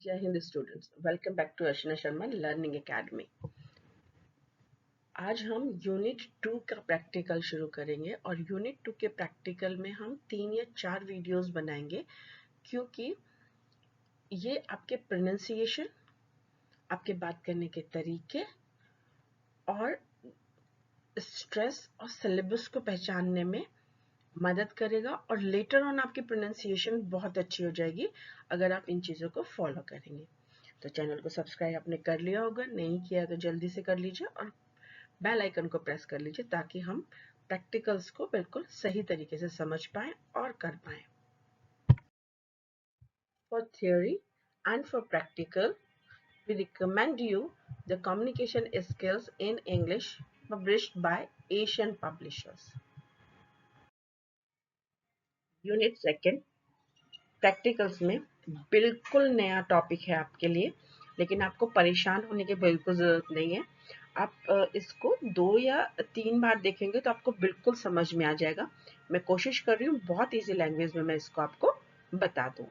जय हिंद students, welcome back to Archana Sharma learning academy. आज हम यूनिट 2 का प्रैक्टिकल शुरू करेंगे और यूनिट 2 के प्रैक्टिकल में हम 3 या 4 वीडियोस बनाएंगे, क्योंकि ये आपके प्रोनाउंसिएशन, आपके बात करने के तरीके और स्ट्रेस और सिलेबस को पहचानने में मदद करेगा और लेटर ऑन आपकी प्रोनाउंसिएशन बहुत अच्छी हो जाएगी अगर आप इन चीज़ों को फॉलो करेंगे। तो चैनल को सब्सक्राइब आपने कर लिया होगा, नहीं किया तो जल्दी से कर लीजिए और बेल आइकन को प्रेस कर लीजिए ताकि हम प्रैक्टिकल्स को बिल्कुल सही तरीके से समझ पाएं और कर पाएं। For theory and for practical, we recommend you the Communication Skills in English published by Asian Publishers. Unit second practicals में बिल्कुल नया टॉपिक है आपके लिए, लेकिन आपको परेशान होने की बिल्कुल ज़रूरत नहीं है। आप इसको 2 या 3 बार देखेंगे तो आपको बिल्कुल समझ में आ जाएगा। मैं कोशिश कर रही हूँ बहुत ईजी लैंग्वेज में मैं इसको आपको बता दूँ।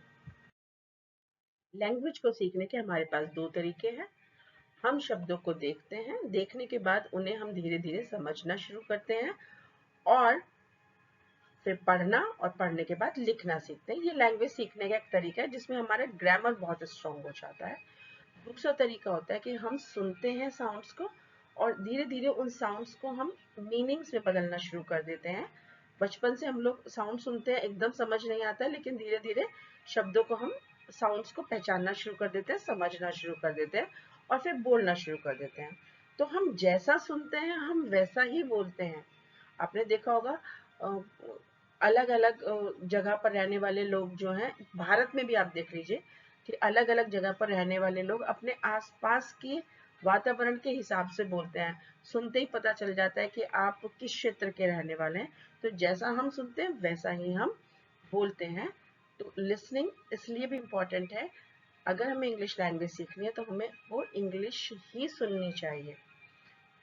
लैंग्वेज को सीखने के हमारे पास 2 तरीके हैं। हम शब्दों को देखते हैं, देखने के बाद उन्हें हम धीरे धीरे समझना शुरू करते हैं और फिर पढ़ना और पढ़ने के बाद लिखना सीखते हैं। ये लैंग्वेज सीखने का एक तरीका है जिसमें हमारा ग्रामर बहुत स्ट्रांग हो जाता है। दूसरा तरीका होता है कि हम सुनते हैं साउंड्स को और धीरे धीरे उन साउंड्स को हम मीनिंग्स में बदलना शुरू कर देते हैं। बचपन से हम लोग साउंड सुनते हैं, एकदम समझ नहीं आता है, लेकिन धीरे धीरे शब्दों को हम साउंड्स को पहचानना शुरू कर देते हैं, समझना शुरू कर देते हैं और फिर बोलना शुरू कर देते हैं। तो हम जैसा सुनते हैं हम वैसा ही बोलते हैं। आपने देखा होगा अलग अलग जगह पर रहने वाले लोग जो हैं, भारत में भी आप देख लीजिए कि अलग अलग जगह पर रहने वाले लोग अपने आसपास के वातावरण के हिसाब से बोलते हैं। सुनते ही पता चल जाता है कि आप किस क्षेत्र के रहने वाले हैं। तो जैसा हम सुनते हैं वैसा ही हम बोलते हैं। तो लिसनिंग इसलिए भी इम्पोर्टेंट है। अगर हमें इंग्लिश लैंग्वेज सीखनी है तो हमें वो इंग्लिश ही सुननी चाहिए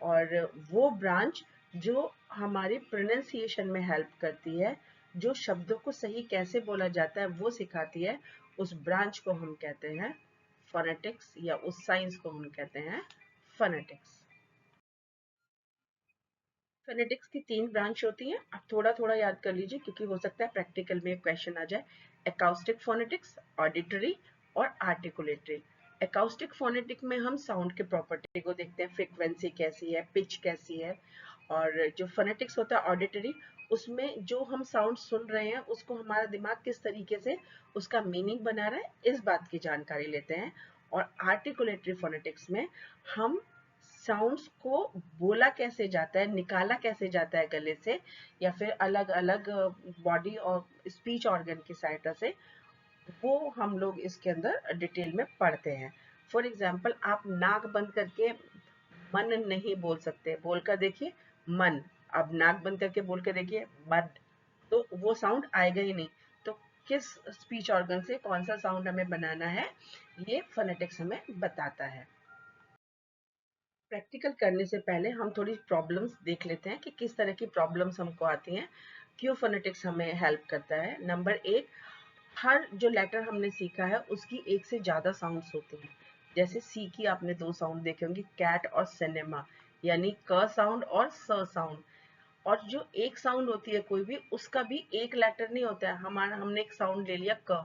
और वो ब्रांच जो हमारी प्रोनाउंसिएशन में हेल्प करती है, जो शब्दों को सही कैसे बोला जाता है वो सिखाती है, उस ब्रांच को हम कहते हैं फोनेटिक्स या उस साइंस को हम कहते हैं फोनेटिक्स। फोनेटिक्स की 3 ब्रांच होती हैं। आप थोड़ा थोड़ा याद कर लीजिए क्योंकि हो सकता है प्रैक्टिकल में एक क्वेश्चन आ जाए। एकाउस्टिक फोनेटिक्स, ऑडिटरी और आर्टिकुलेटरी। एकाउस्टिक फोनेटिक में हम साउंड के प्रॉपर्टी को देखते हैं, फ्रीक्वेंसी कैसी है, पिच कैसी है। और जो फोनेटिक्स होता है ऑडिटरी, उसमें जो हम साउंड सुन रहे हैं उसको हमारा दिमाग किस तरीके से उसका मीनिंग बना रहा है, इस बात की जानकारी लेते हैं। और आर्टिकुलेटरी फोनेटिक्स में हम साउंड्स को बोला कैसे जाता है, निकाला कैसे जाता है गले से या फिर अलग अलग बॉडी और स्पीच ऑर्गन की सहायता से, वो हम लोग इसके अंदर डिटेल में पढ़ते हैं। फॉर एग्जाम्पल, आप नाक बंद करके मन नहीं बोल सकते, बोलकर देखिए मन। अब नाक बंद करके बोल कर देखिए बड, तो वो साउंड आएगा ही नहीं। तो किस स्पीच ऑर्गन से कौन सा साउंड हमें बनाना है, ये फोनेटिक्स हमें बताता है। प्रैक्टिकल करने से पहले हम थोड़ी प्रॉब्लम्स देख लेते हैं कि किस तरह की प्रॉब्लम्स हमको आती हैं, क्यों फोनेटिक्स हमें हेल्प करता है। नंबर 1, हर जो लेटर हमने सीखा है उसकी एक से ज़्यादा साउंड्स होती हैं। जैसे सी की आपने 2 साउंड देखे होंगे, कैट और सिनेमा, यानी क साउंड और स साउंड। और जो एक साउंड होती है कोई भी, उसका भी एक लेटर नहीं होता है। हमने एक साउंड ले लिया क।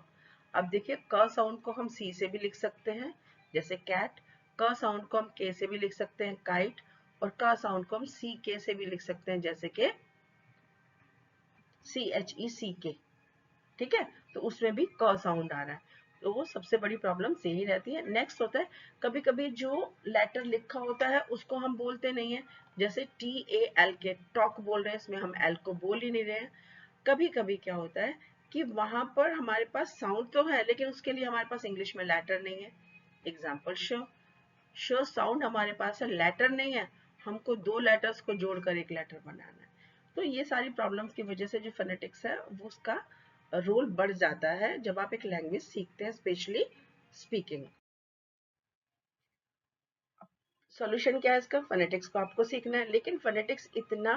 अब देखिए क साउंड को हम सी से भी लिख सकते हैं जैसे कैट, क साउंड को हम के से भी लिख सकते हैं काइट, और क साउंड को हम सी के से भी लिख सकते हैं जैसे कि CHECK। ठीक है, तो उसमें भी क साउंड आ रहा है, तो वो सबसे बड़ी प्रॉब्लम यही रहती है। नेक्स्ट होता है कभी कभी जो लेटर लिखा होता है उसको हम बोलते नहीं है, जैसे TAL के टॉक बोल रहे हैं, इसमें हम एल को बोल ही नहीं रहे हैं। कभी कभी क्या होता है कि वहां पर हमारे पास साउंड तो है लेकिन उसके लिए हमारे पास इंग्लिश में लेटर नहीं है। एग्जाम्पल शो, शो साउंड हमारे पास है, लेटर नहीं है, हमको 2 लेटर्स को जोड़कर एक लेटर बनाना है। तो ये सारी प्रॉब्लम्स की वजह से जो फोनेटिक्स है वो उसका रोल बढ़ जाता है जब आप एक लैंग्वेज सीखते हैं, स्पेशली स्पीकिंग। सॉल्यूशन क्या है इसका? फोनेटिक्स को आपको सीखना है, लेकिन फोनेटिक्स इतना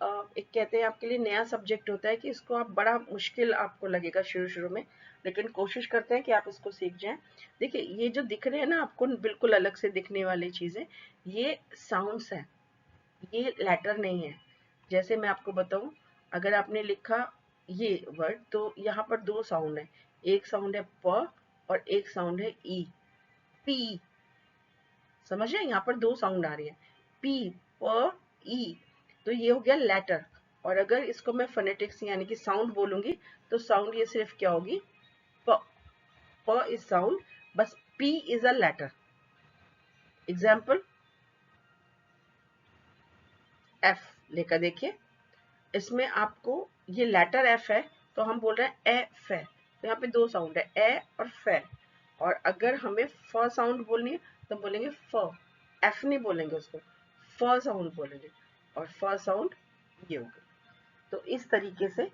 एक कहते हैं आपके लिए नया सब्जेक्ट होता है कि इसको आप बड़ा मुश्किल आपको लगेगा शुरू शुरू में। लेकिन कोशिश करते हैं कि आप इसको सीख जाएं। देखिए ये जो दिख रहे हैं ना आपको बिल्कुल अलग से दिखने वाली चीजें, ये साउंड्स हैं, ये लेटर नहीं है। जैसे मैं आपको बताऊं, अगर आपने लिखा ये वर्ड तो यहाँ पर दो साउंड है, एक साउंड है प और एक साउंड है ई, पी। समझ रहे हैं, यहाँ पर दो साउंड आ रही है, पी प ई, तो ये हो गया लेटर। और अगर इसको मैं फोनेटिक्स यानी कि साउंड बोलूंगी तो साउंड ये सिर्फ क्या होगी, प। प इज साउंड, बस P is a letter. Example F लेकर देखिए, इसमें आपको ये लेटर एफ है तो हम बोल रहे हैं ए फे, तो यहाँ पे दो साउंड है ए और फे। और अगर हमें फ साउंड बोलनी है तो बोलेंगे फ, एफ नहीं बोलेंगे उसको, फ साउंड बोलेंगे, और फ साउंड ये हो गई। तो इस तरीके से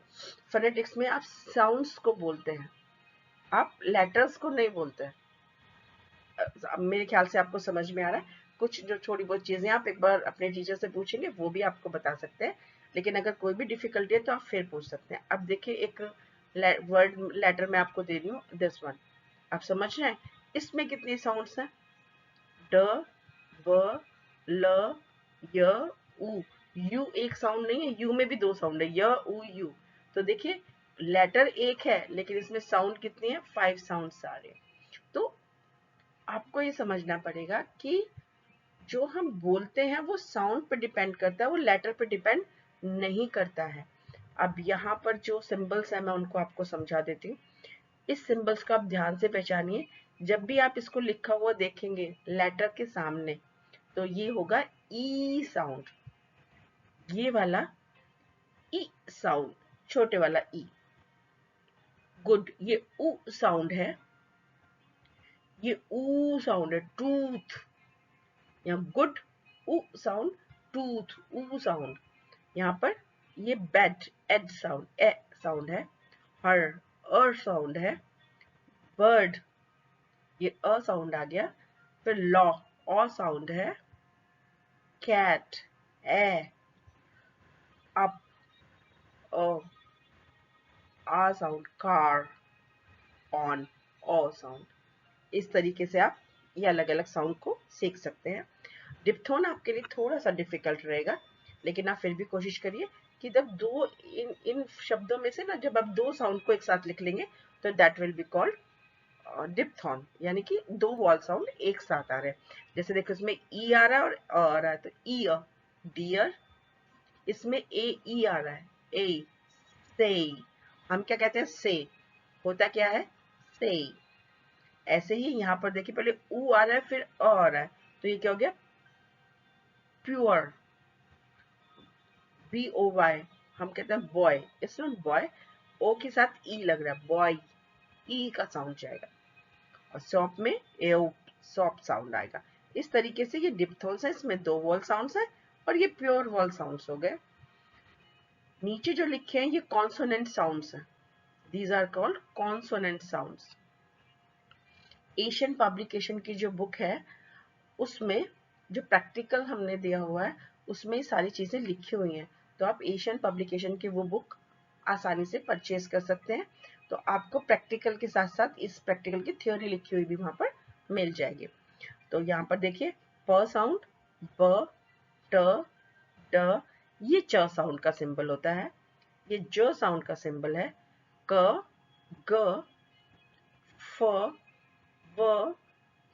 फोनेटिक्स में आप साउंड्स को बोलते हैं, आप लेटर्स को नहीं बोलते हैं। अब मेरे ख्याल से आपको समझ में आ रहा है। कुछ जो थोड़ी बहुत चीजें आप एक बार अपने टीचर से पूछेंगे वो भी आपको बता सकते हैं, लेकिन अगर कोई भी डिफिकल्टी है तो आप फिर पूछ सकते हैं। अब देखिए एक वर्ड लेटर मैं आपको दे रही हूँ, दिस वन, आप समझ रहे हैं इसमें कितनी साउंड्स हैं, ड, ब, ल, य, उ। यू एक साउंड नहीं है, यू में भी दो साउंड है, य, उ, यू। तो देखिए लेटर एक है लेकिन इसमें साउंड कितनी है, 5 साउंड्स आ रहे हैं। तो आपको ये समझना पड़ेगा कि जो हम बोलते हैं वो साउंड पे डिपेंड करता है, वो लेटर पे डिपेंड नहीं करता है। अब यहाँ पर जो सिंबल्स है मैं उनको आपको समझा देती हूँ। इस सिंबल्स को आप ध्यान से पहचानिए, जब भी आप इसको लिखा हुआ देखेंगे लेटर के सामने तो ये होगा ई साउंड, ये वाला ई साउंड, छोटे वाला ई। गुड, ये उ साउंड है, ये ऊ साउंड है, टूथ। यहाँ गुड उ साउंड, टूथ ऊ साउंड। यहाँ पर ये bed and sound, A sound है, हर साउंड है, बर्ड ये अ साउंड आ गया, फिर लॉ ऑ साउंड है, कैट ए, अप अ, आ साउंड, कार ऑन ऑ साउंड। इस तरीके से आप ये अलग अलग साउंड को सीख सकते हैं। डिप्थोन आपके लिए थोड़ा सा डिफिकल्ट रहेगा, लेकिन आप फिर भी कोशिश करिए कि जब दो इन शब्दों में से ना जब आप दो साउंड को एक साथ लिख लेंगे तो दैट विल बी कॉल्ड डिप्थोन, यानी कि दो वॉल साउंड एक साथ आ रहे हैं। जैसे देखो इसमें ई आ रहा है और आ रहा है, तो ई अ, डियर। इसमें ए ई आ रहा है, ए से, हम क्या कहते हैं से, होता क्या है से। ऐसे ही यहाँ पर देखिए पहले ऊ आ रहा है फिर अ आ रहा है, तो ये क्या हो गया प्योर, बी ओ वाई, हम कहते हैं बॉय, इट्स नॉट बॉय, ओ के साथ ई लग रहा है, बॉय, ई का साउंड जाएगा। और सॉप में एओ, सॉप साउंड आएगा। इस तरीके से ये डिप्थोन्स है, इसमें दो वॉल साउंड्स है और ये प्योर वॉल साउंड्स हो गए। नीचे जो लिखे हैं ये कॉन्सोनेंट साउंड्स हैं, these are called consonant sounds. Asian publication की जो बुक है उसमें जो प्रैक्टिकल हमने दिया हुआ है उसमें सारी चीजें लिखी हुई हैं, तो आप एशियन पब्लिकेशन की वो बुक आसानी से परचेज कर सकते हैं। तो आपको प्रैक्टिकल के साथ साथ इस प्रैक्टिकल की थ्योरी लिखी हुई भी वहां पर मिल जाएगी। तो यहाँ पर देखिए प साउंड, ब, ट, ड, ये च साउंड का सिंबल होता है, ये ज साउंड का सिंबल है, क, ग, फ, व,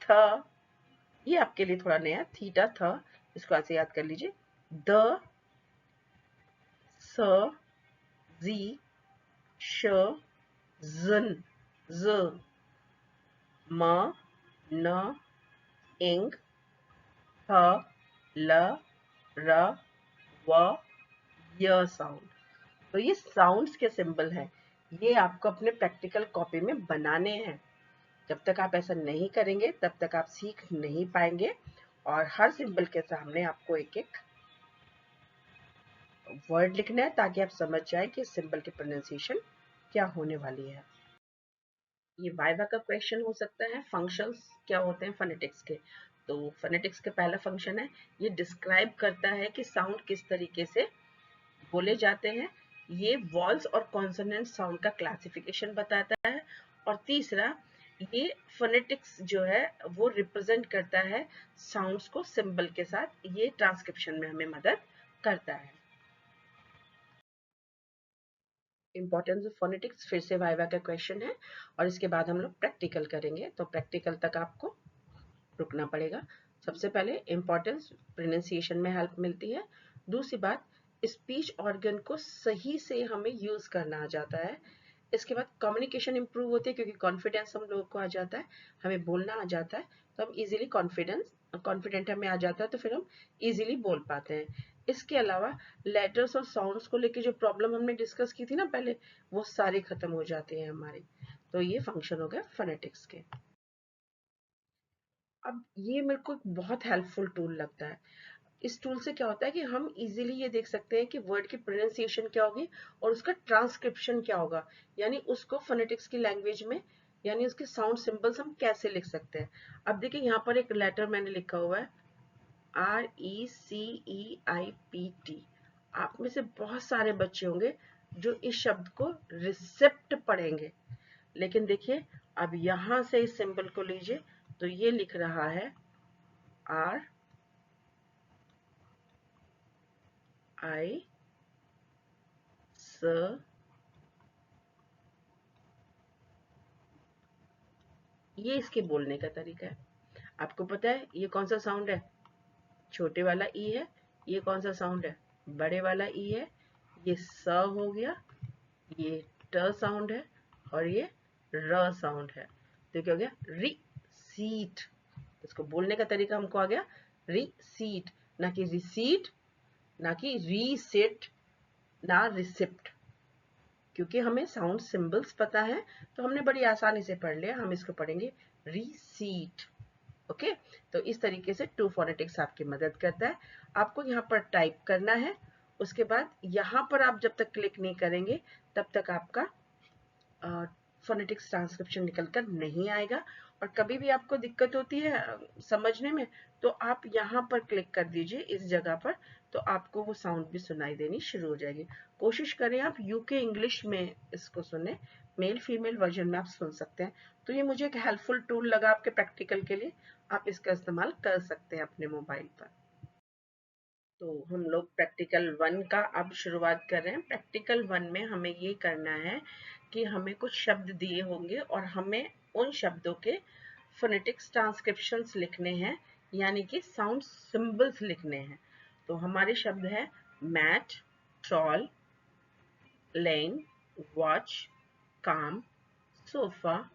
थ, ये आपके लिए थोड़ा नया, थीटा था, इसको ऐसे याद कर लीजिए, द, स, जी, श, जन, ज, म, न, इंग, ह, ल, र, व, य साउंड। तो ये साउंड्स के सिंबल हैं, ये आपको अपने प्रैक्टिकल कॉपी में बनाने हैं। जब तक आप ऐसा नहीं करेंगे तब तक आप सीख नहीं पाएंगे, और हर सिंबल के सामने आपको एक एक वर्ड लिखना है ताकि आप समझ जाए कि सिंबल की प्रोनाउंसिएशन क्या होने वाली है। ये वाइवा का क्वेश्चन हो सकता है, फंक्शंस क्या होते हैं फोनेटिक्स के। तो फोनेटिक्स का पहला फंक्शन है, ये डिस्क्राइब करता है कि साउंड किस तरीके से बोले जाते हैं। ये वॉल्स और कॉन्सोनेंट साउंड का क्लासिफिकेशन बताता है, और तीसरा, ये फोनेटिक्स जो है वो रिप्रेजेंट करता है साउंड्स को सिंबल के साथ, ये ट्रांसक्रिप्शन में हमें मदद करता है। इंपॉर्टेंस ऑफ फोनेटिक्स फिर से वाइवा का क्वेश्चन है और इसके बाद हम लोग प्रैक्टिकल करेंगे, तो प्रैक्टिकल तक आपको रुकना पड़ेगा। सबसे पहले इंपॉर्टेंस, प्रोनाउंसिएशन में हेल्प मिलती है। दूसरी बात, स्पीच ऑर्गन को सही से हमें यूज करना आ जाता है। इसके बाद कम्युनिकेशन इंप्रूव होती है क्योंकि कॉन्फिडेंस हम लोगों को आ जाता है, हमें बोलना आ जाता है, तो हम इजीली कॉन्फिडेंट हमें आ जाता है, तो फिर हम इजीली बोल पाते हैं। इसके अलावा लेटर्स और साउंड्स को लेके जो प्रॉब्लम हमने डिस्कस की थी ना पहले, वो सारी खत्म हो जाती हैं हमारी। तो ये फंक्शन हो गया फोनेटिक्स के। अब ये मेरे को एक बहुत हेल्पफुल टूल लगता है। इस टूल से क्या होता है कि हम इजीली ये देख सकते हैं कि वर्ड की प्रोनाउंसिएशन क्या होगी और उसका ट्रांसक्रिप्शन क्या होगा, यानी उसको फोनेटिक्स की लैंग्वेज में, यानी उसके साउंड सिंबल्स हम कैसे लिख सकते हैं। अब देखिए यहाँ पर एक लेटर मैंने लिखा हुआ है RECEIPT। आप में से बहुत सारे बच्चे होंगे जो इस शब्द को रिसेप्ट पढ़ेंगे, लेकिन देखिए अब यहां से इस सिंबल को लीजिए तो ये लिख रहा है RI ये इसके बोलने का तरीका है। आपको पता है ये कौन सा साउंड है? छोटे वाला ई है। ये कौन सा साउंड है? बड़े वाला ई है। ये स हो गया, ये ट साउंड है और ये र साउंड है। तो क्या हो गया? रिसीट। इसको बोलने का तरीका हमको आ गया रिसीट, ना कि रिसीट, ना कि रीसेट, ना रिसिप्ट। क्योंकि हमें साउंड सिंबल्स पता है तो हमने बड़ी आसानी से पढ़ लिया। हम इसको पढ़ेंगे रिसीट। ओके, तो इस तरीके से टू फोनेटिक्स आपकी मदद करता है। आपको यहाँ पर टाइप करना है, उसके बाद यहाँ पर आप जब तक क्लिक नहीं करेंगे तब तक आपका फोनेटिक्स ट्रांसक्रिप्शन निकलकर नहीं आएगा। और कभी भी आपको दिक्कत होती है समझने में, तो आप यहाँ पर क्लिक कर दीजिए इस जगह पर, तो आपको वो साउंड भी सुनाई देनी शुरू हो जाएगी। कोशिश करें आप यूके इंग्लिश में इसको सुने, मेल फीमेल वर्जन में आप सुन सकते हैं। तो ये मुझे एक हेल्पफुल टूल लगा आपके प्रैक्टिकल के लिए, आप इसका इस्तेमाल कर सकते हैं अपने मोबाइल पर। तो हम लोग प्रैक्टिकल 1 का अब शुरुआत कर रहे हैं। प्रैक्टिकल 1 में हमें ये करना है कि हमें कुछ शब्द दिए होंगे और हमें उन शब्दों के फोनेटिक्स ट्रांसक्रिप्शंस लिखने हैं, यानी कि साउंड सिंबल्स लिखने हैं। तो हमारे शब्द हैं मैट, ट्रॉल, लेन, वॉच, काम, सोफा,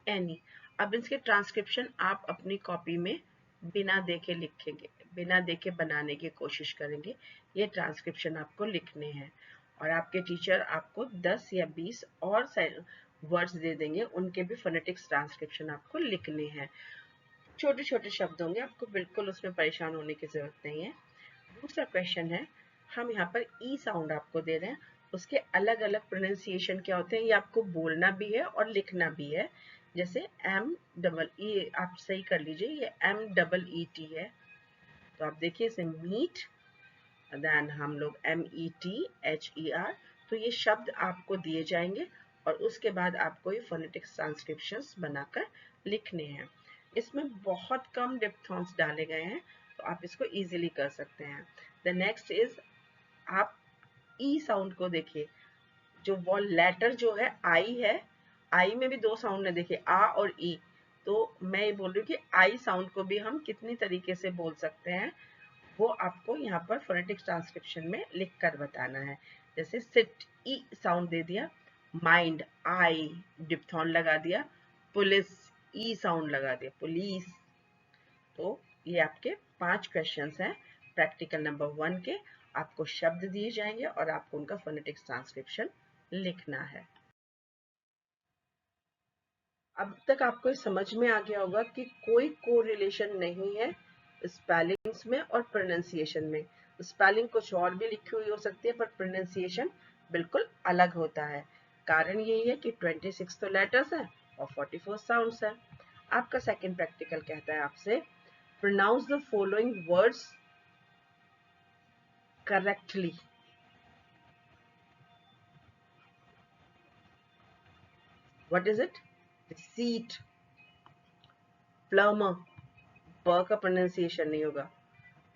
एनी। अब इसके ट्रांसक्रिप्शन आप अपनी कॉपी में बिना देखे लिखेंगे, बिना देखे बनाने की कोशिश करेंगे। ये ट्रांसक्रिप्शन आपको लिखने हैं और आपके टीचर आपको 10 या 20 और वर्ड्स दे देंगे, उनके भी फोनेटिक्स ट्रांसक्रिप्शन आपको लिखने हैं। छोटे छोटे शब्द होंगे, आपको बिल्कुल उसमें परेशान होने की जरूरत नहीं है। दूसरा क्वेश्चन है, हम यहाँ पर ई साउंड आपको दे रहे हैं, उसके अलग अलग प्रोनाउंसिएशन क्या होते हैं ये आपको बोलना भी है और लिखना भी है। जैसे एम डबल ई, आप सही कर लीजिए, ये MEET है। तो आप देखिए इसे मीट, देन हम लोग METHER। तो ये शब्द आपको दिए जाएंगे और उसके बाद आपको ये फोनेटिक्स ट्रांसक्रिप्शंस बनाकर लिखने हैं। इसमें बहुत कम डिप्थॉन्स डाले गए हैं, तो आप इसको इजीली कर सकते हैं। द नेक्स्ट इज, आप ई साउंड को देखिए, जो वो लेटर जो है आई है, आई में भी दो साउंड है, देखिए आ और ई। तो मैं ये बोल रही हूँ कि आई साउंड को भी हम कितनी तरीके से बोल सकते हैं, वो आपको यहाँ पर फोनेटिक्स ट्रांसक्रिप्शन में लिख कर बताना है। जैसे सिट, ई साउंड दे दिया, माइंड, आई डिप्थॉन लगा दिया, पुलिस, ई साउंड लगा दिया, पुलिस। तो ये आपके 5 क्वेश्चंस हैं प्रैक्टिकल नंबर 1 के। आपको शब्द दिए जाएंगे और आपको उनका फोनेटिक्स ट्रांसक्रिप्शन लिखना है। अब तक आपको ये समझ में आ गया होगा कि कोई कोरिलेशन नहीं है स्पेलिंग्स में और प्रोनाउंसिएशन में। स्पेलिंग कुछ और भी लिखी हुई हो सकती है पर प्रोनाउंसिएशन बिल्कुल अलग होता है। कारण यही है कि 26 तो लेटर्स हैं और 44 साउंड्स हैं। आपका सेकंड प्रैक्टिकल कहता है आपसे, pronounce the following words correctly. What is it? receipt, plumber, ब का प्रोनाउंसिएशन नहीं होगा,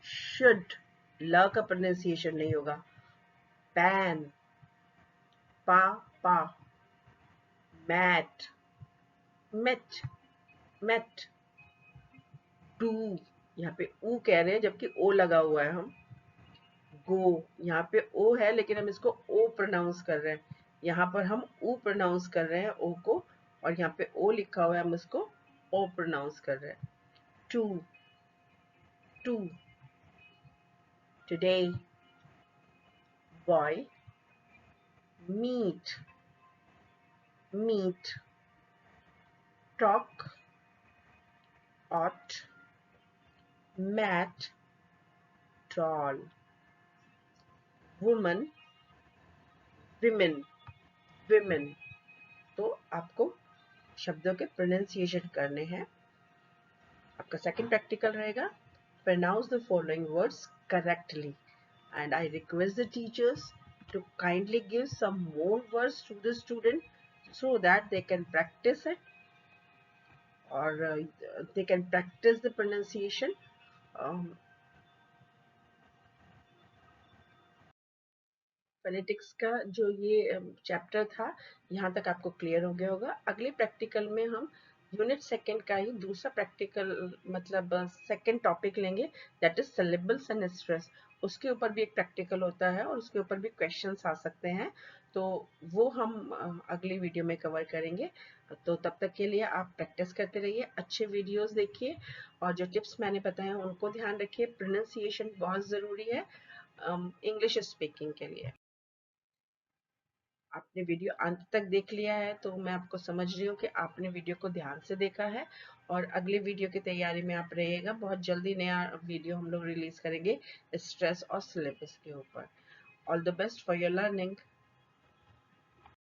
should, ल का प्रोनाउंसिएशन नहीं होगा, pan, पा, mat, met, met, to, यहाँ पे ऊ कह रहे हैं जबकि ओ लगा हुआ है, हम गो, यहाँ पे ओ है लेकिन हम इसको ओ प्रोनाउंस कर रहे हैं, यहाँ पर हम ऊ प्रोनाउंस कर रहे हैं ओ को, और यहाँ पे ओ लिखा हुआ है हम इसको ओ प्रोनाउंस कर रहे हैं। To, two, today, boy, meet, meat, talk, ought, mat, tall, woman, women, women. तो आपको शब्दों के प्रोनाउंसिएशन करने हैं। आपका सेकंड प्रैक्टिकल रहेगा, pronounce the following words correctly, and I request the teachers to kindly give some more words to the student so that they can practice it, or they can practice the pronunciation. Phonetics का जो ये chapter था यहाँ तक आपको clear हो गया होगा। अगले प्रैक्टिकल में हम यूनिट सेकंड का ही दूसरा प्रैक्टिकल मतलब सेकंड टॉपिक लेंगे, that is syllables and stress. उसके ऊपर भी एक प्रैक्टिकल होता है और उसके ऊपर भी क्वेश्चंस आ सकते हैं, तो वो हम अगली वीडियो में कवर करेंगे। तो तब तक के लिए आप प्रैक्टिस करते रहिए, अच्छे वीडियोस देखिए और जो टिप्स मैंने बताए हैं उनको ध्यान रखिए। प्रोनाउंसिएशन बहुत ज़रूरी है इंग्लिश स्पीकिंग के लिए। आपने वीडियो अंत तक देख लिया है तो मैं आपको समझ रही हूँ कि आपने वीडियो को ध्यान से देखा है और अगली वीडियो की तैयारी में आप रहिएगा। बहुत जल्दी नया वीडियो हम लोग रिलीज करेंगे स्ट्रेस और सिलेबस के ऊपर। All the best for your learning.